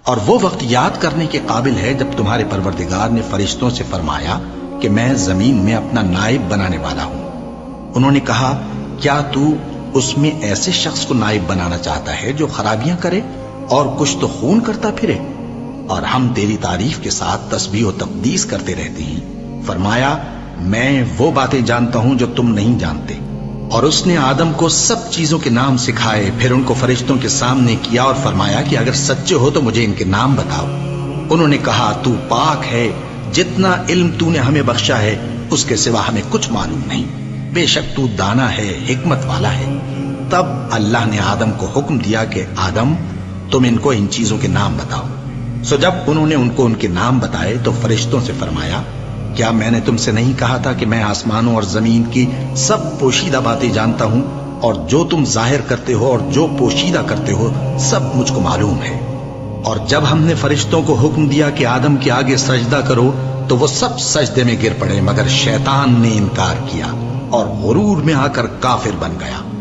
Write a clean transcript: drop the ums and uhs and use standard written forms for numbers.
اور وہ وقت یاد کرنے کے قابل ہے جب تمہارے پروردگار نے فرشتوں سے فرمایا کہ میں زمین میں اپنا نائب بنانے والا ہوں۔ انہوں نے کہا کیا تو اس میں ایسے شخص کو نائب بنانا چاہتا ہے جو خرابیاں کرے اور کچھ تو خون کرتا پھرے؟ اور ہم تیری تعریف کے ساتھ تسبیح و تقدیس کرتے رہتے ہیں۔ فرمایا میں وہ باتیں جانتا ہوں جو تم نہیں جانتے۔ اور اس نے آدم کو سب چیزوں کے نام سکھائے، پھر ان کو فرشتوں کے سامنے کیا اور فرمایا کہ اگر سچے ہو تو مجھے ان کے نام بتاؤ۔ انہوں نے کہا تو پاک ہے، جتنا علم تو نے ہمیں بخشا ہے اس کے سوا ہمیں کچھ معلوم نہیں، بے شک تو دانا ہے، حکمت والا ہے۔ تب اللہ نے آدم کو حکم دیا کہ آدم تم ان کو ان چیزوں کے نام بتاؤ۔ سو جب انہوں نے ان کو ان کے نام بتائے تو فرشتوں سے فرمایا کیا میں نے تم سے نہیں کہا تھا کہ میں آسمانوں اور زمین کی سب پوشیدہ باتیں جانتا ہوں، اور جو تم ظاہر کرتے ہو اور جو پوشیدہ کرتے ہو سب مجھ کو معلوم ہے۔ اور جب ہم نے فرشتوں کو حکم دیا کہ آدم کے آگے سجدہ کرو تو وہ سب سجدے میں گر پڑے مگر شیطان نے انکار کیا اور غرور میں آ کر کافر بن گیا۔